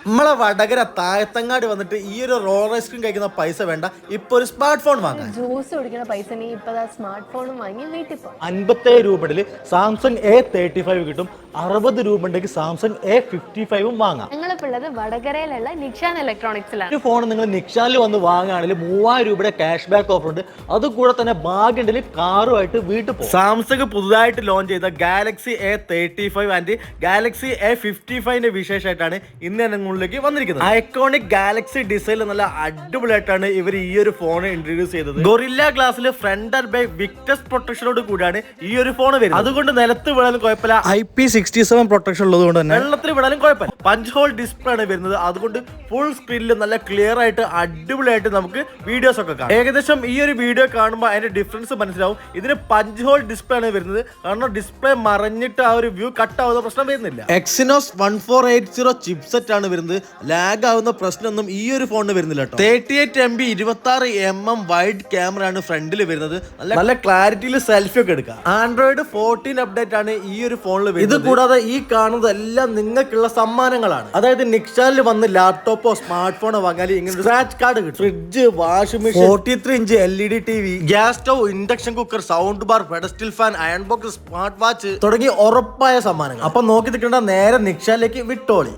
നമ്മളെ വടകര താഴത്തങ്ങാടി വന്നിട്ട് ഈ ഒരു റോളർ ഐസ്ക്രീം കഴിക്കുന്ന പൈസ വേണ്ട, ഇപ്പൊ ഒരു സ്മാർട്ട് ഫോൺ വാങ്ങാൻ. ജ്യൂസ് കുടിക്കുന്ന പൈസ നീ ഇപ്പൊ സ്മാർട്ട് ഫോണും വാങ്ങി വീട്ടിൽ പോ. 57 രൂപയിൽ സാംസങ് A35 കിട്ടും. 60 രൂപ ഉണ്ടെങ്കിൽ സാംസങ് A55 വാങ്ങാം. ഞങ്ങളിപ്പോൾ ഉള്ളത് വടകരയിലുള്ള നിക്ഷാൻ ഇലക്ട്രോണിക്സിലാണ്. ഒരു ഫോൺ നിങ്ങൾ നിക്ഷാനിൽ വന്ന് വാങ്ങുകയാണെങ്കിൽ 3000 രൂപയുടെ ക്യാഷ് ബാക്ക് ഓഫർ ഉണ്ട്. അതുകൂടെ തന്നെ ഭാഗ്യമുണ്ടെങ്കിൽ കാറുമായിട്ട് വീട്ടിൽ പോകും. സാംസങ് പുതുതായിട്ട് ലോഞ്ച് ചെയ്ത Galaxy A35 and Galaxy A55 വിശേഷമായിട്ടാണ് ഇന്ന് ഞങ്ങളിലേക്ക് വന്നിരിക്കുന്നത്. ഐക്കോണിക് ഗാലക്സി ഡിസൈൻ നല്ല അടിപൊളിയായിട്ടാണ് ഇവർ ഈ ഒരു ഫോൺ ഇൻട്രൊഡ്യൂസ് ചെയ്തത്. ഗൊറില്ല ഗ്ലാസ്സിൽ ഫ്രണ്ട് ആൻഡ് ബാക്ക് വിക്ടസ് പ്രൊട്ടക്ഷനോട് കൂടിയാണ് ഈ ഒരു ഫോൺ വരുന്നത്. അതുകൊണ്ട് നിലത്ത് വീണാലും കുഴപ്പമില്ല, IP67 പ്രൊട്ടക്ഷൻ ഉള്ളത് കൊണ്ട് തന്നെ വെള്ളത്തിൽ വീണാലും കുഴപ്പമില്ല. പഞ്ച് ഹോൾ ഡിസ്പ്ലേ ആണ് വരുന്നത്. അതുകൊണ്ട് ഫുൾ സ്ക്രീനിൽ നല്ല ക്ലിയർ ആയിട്ട് അടിപൊളിയായിട്ട് നമുക്ക് വീഡിയോസ് ഒക്കെ കാണാം. ഏകദേശം ഈ ഒരു വീഡിയോ കാണുമ്പോൾ അതിന്റെ ഡിഫറൻസ് മനസ്സിലാവും. ഇതിന് പഞ്ച് ഹോൾ ഡിസ്പ്ലേ ആണ് വരുന്നത്. കാരണം ഡിസ്പ്ലേ മറഞ്ഞിട്ട് ആ ഒരു വ്യൂ കട്ട് ആവുന്ന പ്രശ്നം വരുന്നില്ല. Exynos 1480 ചിപ്സെറ്റ് ആണ് വരുന്നത്. ലാഗ് ആവുന്ന പ്രശ്നമൊന്നും ഈ ഒരു ഫോണിന് വരുന്നില്ല കേട്ടോ. 38MB 26mm വൈഡ് ക്യാമറ ആണ് ഫ്രണ്ടിൽ വരുന്നത്. നല്ല ക്ലാരിറ്റിയിൽ സെൽഫി ഒക്കെ എടുക്കാം. ആൻഡ്രോയിഡ് 14 അപ്ഡേറ്റ് ആണ് ഈ ഒരു ഫോണിൽ വരുന്നത്. ഇത് കൂടാതെ ഈ കാണുന്നതെല്ലാം നിങ്ങൾക്കുള്ള സമ്മാനങ്ങളാണ്. അതായത് നിക്ഷാനിൽ വന്ന് ലാപ്ടോപ്പോ സ്മാർട്ട് ഫോണോ വാങ്ങാൻ ഇങ്ങനെ സ്ക്രാച്ച് കാർഡ് കിട്ടും. Fridge, washing machine, 43 inch LED TV, gas stove, induction cooker, sound bar, pedestal fan, iron box, smart watch തുടങ്ങി ഉറപ്പായ സമ്മാനങ്ങൾ. അപ്പൊ നോക്കി നിൽക്കേണ്ട, നേരെ നിക്ഷാനിലേക്ക് വിട്ടോളി.